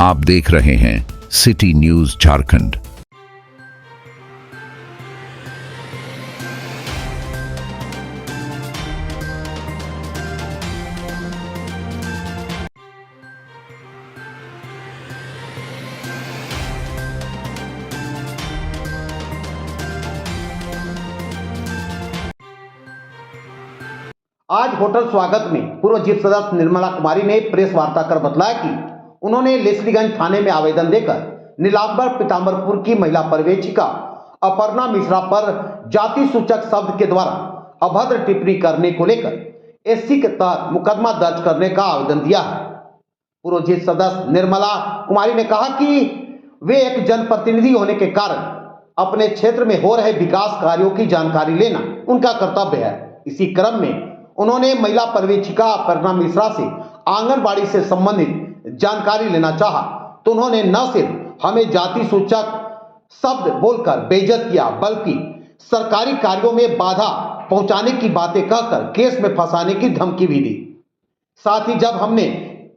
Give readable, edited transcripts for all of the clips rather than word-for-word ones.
आप देख रहे हैं सिटी न्यूज झारखंड। आज होटल स्वागत में पूर्व जिप सदस्य निर्मला कुमारी ने प्रेस वार्ता कर बतलाया कि उन्होंने लेस्लीगंज थाने में आवेदन देकर नीलांबर पीतांबरपुर की महिला पर्यवेक्षिका अपर्णा मिश्रा पर जाति सूचक शब्द के द्वारा अभद्र टिप्पणी करने को लेकर एससी के तहत मुकदमा दर्ज करने का आवेदन दिया है। पूर्व जिप सदस्य निर्मला कुमारी ने कहा कि वे एक जनप्रतिनिधि होने के कारण अपने क्षेत्र में हो रहे विकास कार्यों की जानकारी लेना उनका कर्तव्य है। इसी क्रम में उन्होंने महिला पर्यवेक्षिका अपर्णा मिश्रा से आंगनबाड़ी से संबंधित जानकारी लेना चाहा तो उन्होंने न सिर्फ हमें जाति सूचक शब्द बोलकर बेइज्जत किया बल्कि सरकारी कार्यों में बाधा पहुंचाने की बातें कहकर केस में फंसाने की धमकी भी दी। साथ ही जब हमने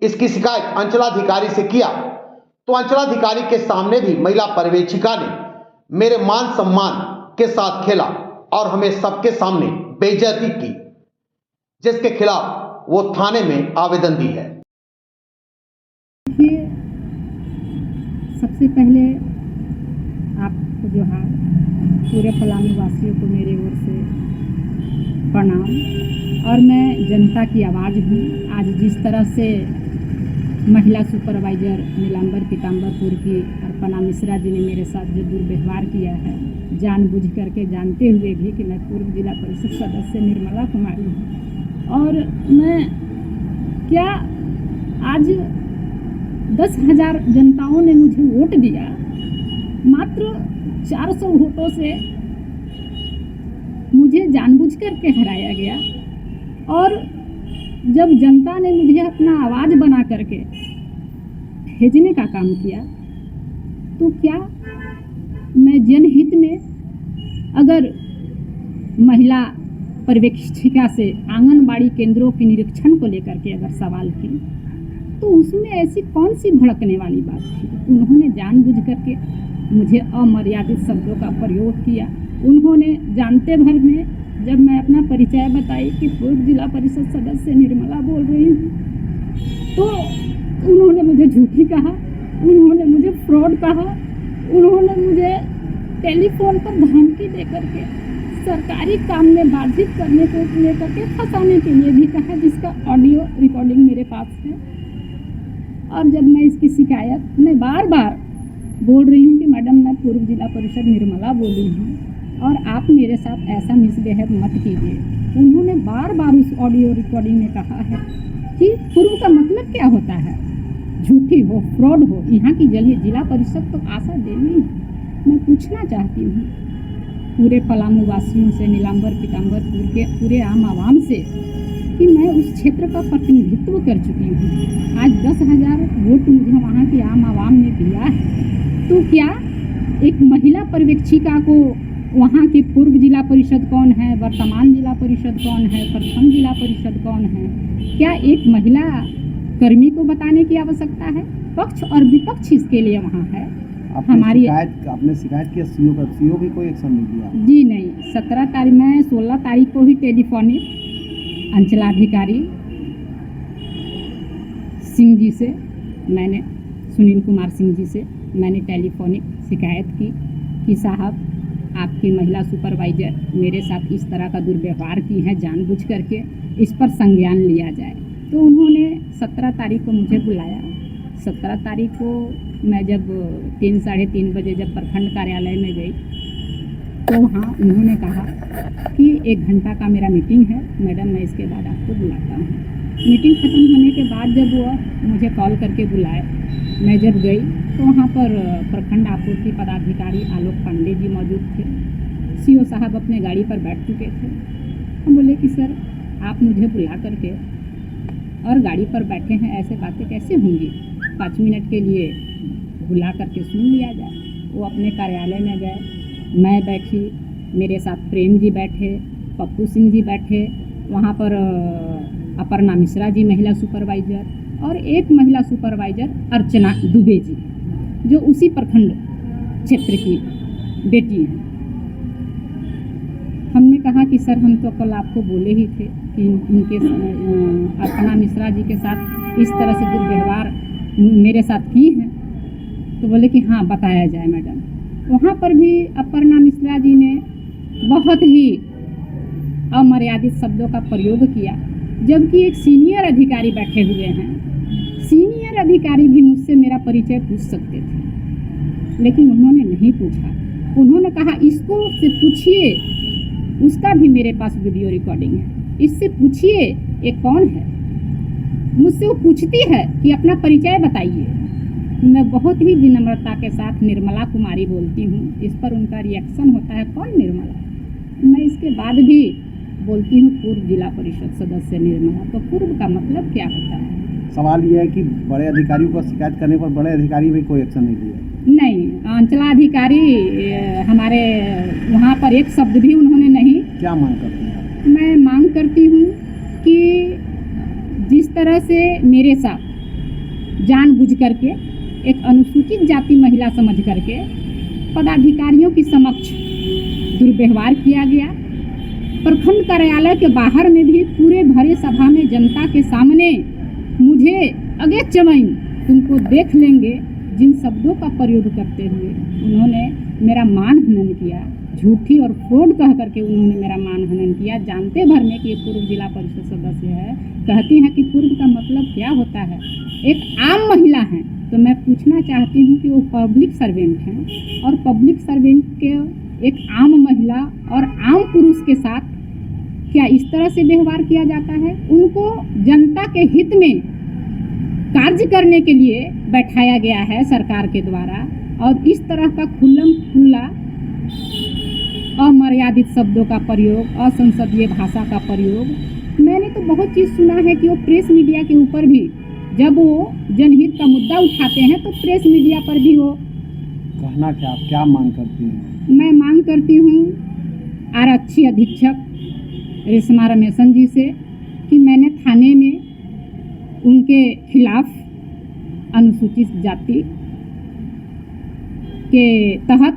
इसकी शिकायत अंचलाधिकारी से किया तो अंचलाधिकारी के सामने भी महिला पर्यवेक्षिका ने मेरे मान सम्मान के साथ खेला और हमें सबके सामने बेइज्जती की, जिसके खिलाफ वो थाने में आवेदन दी है। सबसे पहले आपको जो है पूरे पलामू वासियों को मेरे ओर से प्रणाम। और मैं जनता की आवाज़ हूँ। आज जिस तरह से महिला सुपरवाइजर नीलांबर पीतांबरपुर की अपर्णा मिश्रा जी ने मेरे साथ जो दुर्व्यवहार किया है, जानबूझ करके जानते हुए भी कि मैं पूर्व जिला परिषद सदस्य निर्मला कुमारी हूँ और मैं क्या आज 10,000 जनताओं ने मुझे वोट दिया, मात्र 400 वोटों से मुझे जानबूझ करके हराया गया। और जब जनता ने मुझे अपना आवाज़ बना करके भेजने का काम किया तो क्या मैं जनहित में अगर महिला पर्यवेक्षिका से आंगनबाड़ी केंद्रों के निरीक्षण को लेकर के अगर सवाल की तो उसमें ऐसी कौन सी भड़कने वाली बात थी? उन्होंने जानबूझ करके मुझे अमर्यादित शब्दों का प्रयोग किया। उन्होंने जानते भर में जब मैं अपना परिचय बताई कि पूर्व जिला परिषद सदस्य निर्मला बोल रही हूँ तो उन्होंने मुझे झूठी कहा, उन्होंने मुझे फ्रॉड कहा, उन्होंने मुझे टेलीफोन पर धमकी दे करके सरकारी काम में बाधित करने को लेकर के फंसाने के लिए भी कहा, जिसका ऑडियो रिकॉर्डिंग मेरे पास है। और जब मैं इसकी शिकायत मैं बार बार बोल रही हूँ कि मैडम मैं पूर्व जिला परिषद निर्मला बोली हूँ और आप मेरे साथ ऐसा मिसबिहेव मत कीजिए। उन्होंने बार बार उस ऑडियो रिकॉर्डिंग में कहा है कि पूर्व का मतलब क्या होता है, झूठी हो, फ्रॉड हो, यहाँ की जिला परिषद तो आशा देवी है। मैं पूछना चाहती हूँ पूरे पलामू वासियों से, नीलांबर पीतांबरपुर के पूरे आम आवाम से कि मैं उस क्षेत्र का प्रतिनिधित्व कर चुकी हूँ। आज 10,000 वोट मुझे वहाँ की आम आवाम ने दिया है तो क्या एक महिला पर्यवेक्षिका को वहाँ की पूर्व जिला परिषद कौन है, वर्तमान जिला परिषद कौन है, प्रथम जिला परिषद कौन है, क्या एक महिला कर्मी को बताने की आवश्यकता है? पक्ष और विपक्ष इसके लिए वहाँ है। हमारी आपने शिकायत किया सीओ पर, सीओ भी कोई एक्शन नहीं लिया? जी नहीं, 17 तारीख मैं 16 तारीख को ही टेलीफोनिक अंचलाधिकारी सिंह जी से मैंने सुनील कुमार सिंह जी से मैंने टेलीफोनिक शिकायत की कि साहब आपकी महिला सुपरवाइजर मेरे साथ इस तरह का दुर्व्यवहार की है, जानबूझ करके इस पर संज्ञान लिया जाए। तो उन्होंने 17 तारीख को मुझे बुलाया। 17 तारीख को मैं जब 3 साढ़े 3 बजे जब प्रखंड कार्यालय में गई तो वहाँ उन्होंने कहा कि 1 घंटा का मेरा मीटिंग है मैडम, मैं इसके बाद आपको बुलाता हूँ। मीटिंग ख़त्म होने के बाद जब वो मुझे कॉल करके बुलाए, मैं जब गई तो वहाँ पर प्रखंड आपूर्ति पदाधिकारी आलोक पांडे जी मौजूद थे। सीओ साहब अपने गाड़ी पर बैठ चुके थे। हम बोले कि सर आप मुझे बुला करके और गाड़ी पर बैठे हैं, ऐसे बातें कैसे होंगी? 5 मिनट के लिए बुला करके सुन लिया जाए। वो अपने कार्यालय में गए, मैं बैठी, मेरे साथ प्रेम जी बैठे, पप्पू सिंह जी बैठे, वहाँ पर अपर्णा मिश्रा जी महिला सुपरवाइजर और एक महिला सुपरवाइजर अर्चना दुबे जी, जो उसी प्रखंड क्षेत्र की बेटी हैं। हमने कहा कि सर हम तो कल आपको बोले ही थे कि उनके अर्चना मिश्रा जी के साथ इस तरह से दुर्व्यवहार मेरे साथ की है। तो बोले कि हाँ बताया जाए मैडम। वहाँ पर भी अपर्णा मिश्रा जी ने बहुत ही अमर्यादित शब्दों का प्रयोग किया, जबकि एक सीनियर अधिकारी बैठे हुए हैं। सीनियर अधिकारी भी मुझसे मेरा परिचय पूछ सकते थे, लेकिन उन्होंने नहीं पूछा। उन्होंने कहा इसको से पूछिए, उसका भी मेरे पास वीडियो रिकॉर्डिंग है, इससे पूछिए ये कौन है। मुझसे वो पूछती है कि अपना परिचय बताइए। मैं बहुत ही विनम्रता के साथ निर्मला कुमारी बोलती हूँ। इस पर उनका रिएक्शन होता है, कौन निर्मला। मैं इसके बाद भी बोलती हूँ पूर्व जिला परिषद सदस्य निर्मला। तो पूर्व का मतलब क्या होता है? सवाल ये है कि बड़े अधिकारियों को शिकायत करने पर बड़े अधिकारी भी कोई एक्शन नहीं लिया। नहीं, अंचलाधिकारी हमारे वहाँ पर एक शब्द भी उन्होंने नहीं। क्या मांग करते हैं? मैं मांग करती हूँ कि जिस तरह से मेरे साथ जानबूझ करके एक अनुसूचित जाति महिला समझ करके पदाधिकारियों की समक्ष दुर्व्यवहार किया गया, प्रखंड कार्यालय के बाहर में भी पूरे भरे सभा में जनता के सामने मुझे अगे चमैन तुमको देख लेंगे जिन शब्दों का प्रयोग करते हुए उन्होंने मेरा मान हनन किया, झूठी और फ्रॉड कह करके उन्होंने मेरा मान हनन किया, जानते भर में कि ये पूर्व जिला परिषद सदस्य है। कहती हैं कि पूर्व का मतलब क्या होता है। एक आम महिला हैं, तो मैं पूछना चाहती हूँ कि वो पब्लिक सर्वेंट हैं, और पब्लिक सर्वेंट के एक आम महिला और आम पुरुष के साथ क्या इस तरह से व्यवहार किया जाता है? उनको जनता के हित में कार्य करने के लिए बैठाया गया है सरकार के द्वारा, और इस तरह का खुल्लम खुल्ला अमर्यादित शब्दों का प्रयोग, असंसदीय भाषा का प्रयोग। मैंने तो बहुत चीज़ सुना है कि वो प्रेस मीडिया के ऊपर भी जब वो जनहित का मुद्दा उठाते हैं तो प्रेस मीडिया पर भी वो कहना क्या मांग करती हैं? मैं मांग करती हूँ आरक्षी अधीक्षक रेशमा रमेशन जी से कि मैंने थाने में उनके खिलाफ अनुसूचित जाति के तहत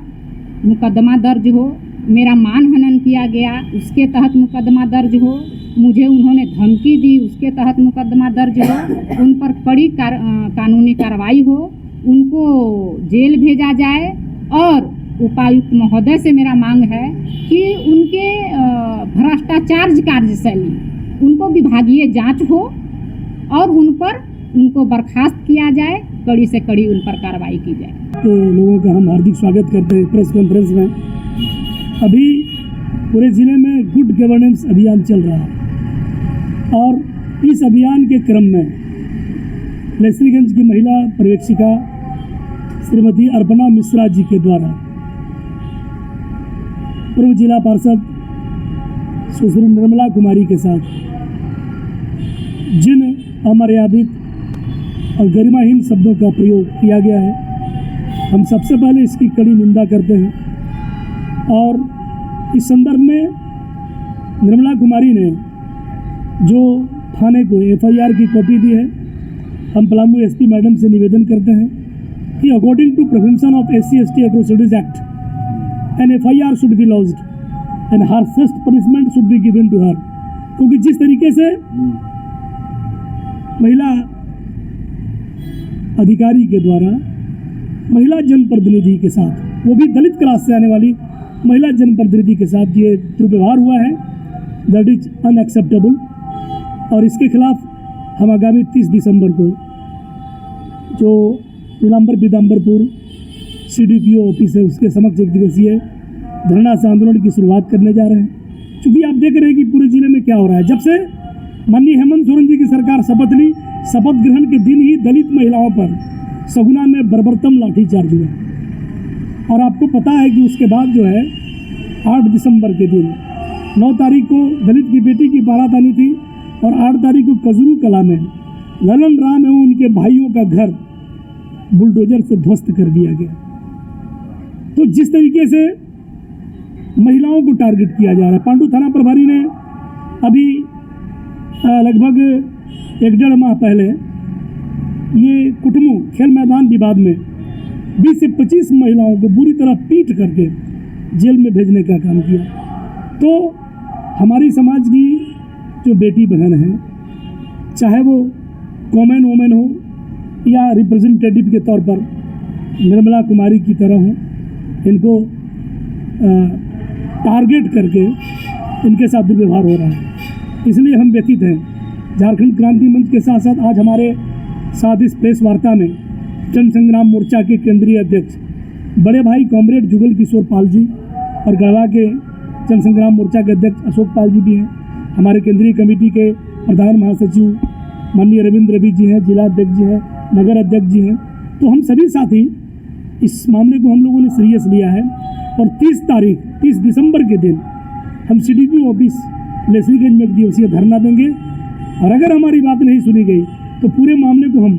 मुकदमा दर्ज हो, मेरा मान हनन किया गया उसके तहत मुकदमा दर्ज हो, मुझे उन्होंने धमकी दी उसके तहत मुकदमा दर्ज हो, उन पर कड़ी कानूनी कार्रवाई हो, उनको जेल भेजा जाए। और उपायुक्त महोदय से मेरा मांग है कि उनके भ्रष्टाचार कार्यशैली उनको विभागीय जांच हो और उनको बर्खास्त किया जाए, कड़ी से कड़ी उन पर कार्रवाई की जाए। तो लोगों का हम हार्दिक स्वागत करते हैं प्रेस कॉन्फ्रेंस में। अभी पूरे ज़िले में गुड गवर्नेंस अभियान चल रहा है, और इस अभियान के क्रम में लेस्लीगंज की महिला पर्यवेक्षिका श्रीमती अर्पणा मिश्रा जी के द्वारा पूर्व जिला पार्षद सुश्री निर्मला कुमारी के साथ जिन अमर्यादित और गरिमाहीन शब्दों का प्रयोग किया गया है, हम सबसे पहले इसकी कड़ी निंदा करते हैं। और इस संदर्भ में निर्मला कुमारी ने जो थाने को FIR की कॉपी दी है, हम पलामू SP मैडम से निवेदन करते हैं कि according to prevention of SC/ST atrocities act an FIR should be lodged and harshest punishment should be given to her. क्योंकि जिस तरीके से महिला अधिकारी के द्वारा महिला जनप्रतिनिधि के साथ, वो भी दलित क्लास से आने वाली महिला जनप्रतिनिधि के साथ ये दुर्व्यवहार हुआ है, दैट इज अनएक्सेप्टेबल। और इसके खिलाफ हम आगामी 30 दिसंबर को जो नीलांबर पीताम्बरपुर CDPO ऑफिस है उसके समक्ष एक दिवसीय धरना से आंदोलन की शुरुआत करने जा रहे हैं। चूँकि आप देख रहे हैं कि पूरे जिले में क्या हो रहा है। जब से माननीय हेमंत सोरेन जी की सरकार शपथ ली, शपथ ग्रहण के दिन ही दलित महिलाओं पर सगुना में बर्बरतम लाठीचार्ज हुआ। और आपको पता है कि उसके बाद जो है 8 दिसंबर के दिन 9 तारीख को दलित की बेटी की बारात आनी थी, और 8 तारीख को कजरू कला में ललन राम एवं उनके भाइयों का घर बुलडोजर से ध्वस्त कर दिया गया। तो जिस तरीके से महिलाओं को टारगेट किया जा रहा है, पांडु थाना प्रभारी ने अभी लगभग 1-1.5 माह पहले ये कुटुम्बू खेल मैदान विवाद में 20 से 25 महिलाओं को बुरी तरह पीट करके जेल में भेजने का काम किया। तो हमारी समाज की जो बेटी बहन है, चाहे वो कॉमन वोमेन हो या रिप्रेजेंटेटिव के तौर पर निर्मला कुमारी की तरह हो, इनको टारगेट करके इनके साथ दुर्व्यवहार हो रहा है। इसलिए हम व्यथित हैं। झारखंड क्रांति मंच के साथ साथ आज हमारे साथ इस प्रेस वार्ता में जन संग्राम मोर्चा के केंद्रीय अध्यक्ष बड़े भाई कॉमरेड जुगल किशोर पाल जी और गढ़वा के जन संग्राम मोर्चा के अध्यक्ष अशोक पाल जी भी हैं। हमारे केंद्रीय कमेटी के प्रधान महासचिव माननीय रविंद्र रवि जी हैं, जिला अध्यक्ष जी हैं, नगर अध्यक्ष जी हैं। तो हम सभी साथी इस मामले को हम लोगों ने सीरियस लिया है और 30 दिसंबर के दिन हम CDPO ऑफिस लेस्लीगंज में एक दिवसीय धरना देंगे और अगर हमारी बात नहीं सुनी गई तो पूरे मामले को हम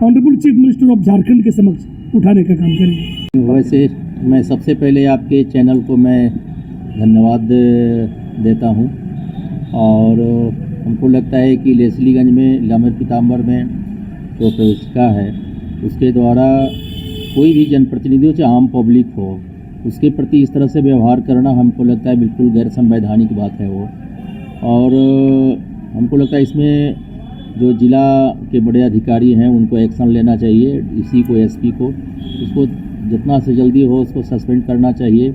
honourable chief minister of Jharkhand के समक्ष उठाने का काम करेंगे। वैसे मैं सबसे पहले आपके चैनल को मैं धन्यवाद देता हूं और हमको लगता है कि लेस्लीगंज में लामेर पीताम्बर में जो प्रवेशिका है उसके द्वारा कोई भी जनप्रतिनिधियों से आम पब्लिक हो उसके प्रति इस तरह से व्यवहार करना हमको लगता है बिल्कुल गैर संवैधानिक बात है वो। और हमको लगता है इसमें जो जिला के बड़े अधिकारी हैं उनको एक्शन लेना चाहिए, DC को, SP को, उसको जितना से जल्दी हो उसको सस्पेंड करना चाहिए,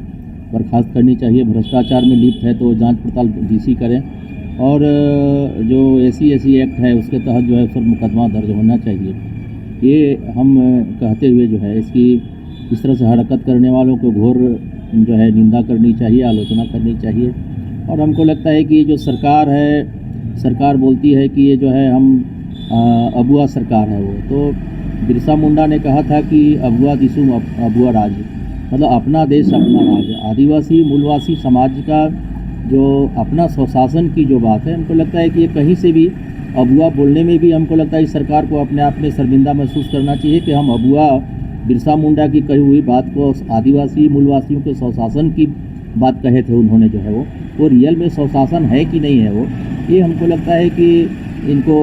बर्खास्त करनी चाहिए। भ्रष्टाचार में लिप्त है तो जांच पड़ताल DC करें और जो SC एक्ट है उसके तहत जो है उस पर मुकदमा दर्ज होना चाहिए। ये हम कहते हुए जो है इसकी इस तरह से हरकत करने वालों को घोर जो है निंदा करनी चाहिए, आलोचना करनी चाहिए। और हमको लगता है कि जो सरकार है, सरकार बोलती है कि ये जो है हम अबुआ सरकार है वो, तो बिरसा मुंडा ने कहा था कि अबुआ दिसुम अबुआ राज, मतलब अपना देश अपना राज। आदिवासी मूलवासी समाज का जो अपना स्वशासन की जो बात है, हमको लगता है कि ये कहीं से भी अबुआ बोलने में भी हमको लगता है इस सरकार को अपने आप में शर्मिंदा महसूस करना चाहिए कि हम अबुआ बिरसा मुंडा की कही हुई बात को आदिवासी मूलवासियों के स्वशासन की बात कहे थे उन्होंने जो है वो रियल में स्वशासन है कि नहीं है वो, ये हमको लगता है कि इनको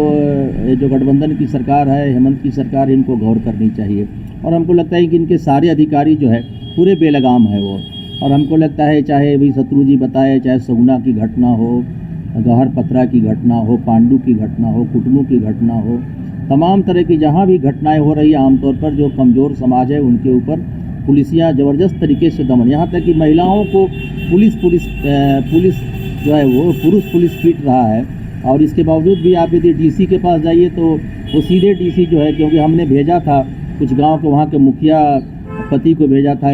जो गठबंधन की सरकार है, हेमंत की सरकार, इनको गौर करनी चाहिए। और हमको लगता है कि इनके सारे अधिकारी जो है पूरे बेलगाम है वो। और हमको लगता है चाहे अभी शत्रु जी बताए, चाहे सगुना की घटना हो, गहर पत्रा की घटना हो, पांडु की घटना हो, कुटुम्बू की घटना हो, तमाम तरह की जहाँ भी घटनाएं हो रही है, आमतौर पर जो कमज़ोर समाज है उनके ऊपर पुलिसियाँ ज़बरदस्त तरीके से दमन, यहाँ तक कि महिलाओं को पुलिस जो है वो पुलिस पीट रहा है। और इसके बावजूद भी आप यदि DC के पास जाइए तो वो सीधे DC जो है, क्योंकि हमने भेजा था कुछ गांव के वहाँ के मुखिया पति को भेजा था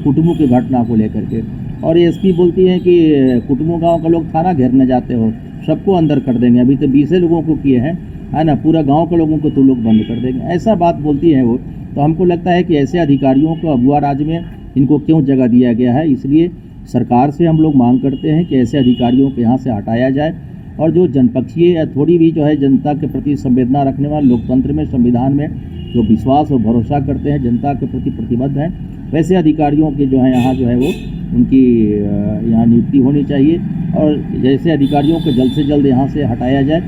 कुटुम्बू की घटना को लेकर के, और SP बोलती हैं कि कुटुम्बू गांव का लोग थाना घेरने जाते हो, सबको अंदर कर देंगे, अभी तो 20 लोगों को किए हैं, है ना, पूरा गांव के लोगों को तो लोग बंद कर देंगे, ऐसा बात बोलती है वो। तो हमको लगता है कि ऐसे अधिकारियों को अबुआ राज में इनको क्यों जगह दिया गया है। इसलिए सरकार से हम लोग मांग करते हैं कि ऐसे अधिकारियों को यहाँ से हटाया जाए और जो जनपक्षीय या थोड़ी भी जो है जनता के प्रति संवेदना रखने वाले, लोकतंत्र में, संविधान में जो विश्वास और भरोसा करते हैं, जनता के प्रति प्रतिबद्ध हैं, वैसे अधिकारियों के जो है यहाँ जो है वो उनकी यहाँ नियुक्ति होनी चाहिए और जैसे अधिकारियों को जल्द से जल्द यहाँ से हटाया जाए।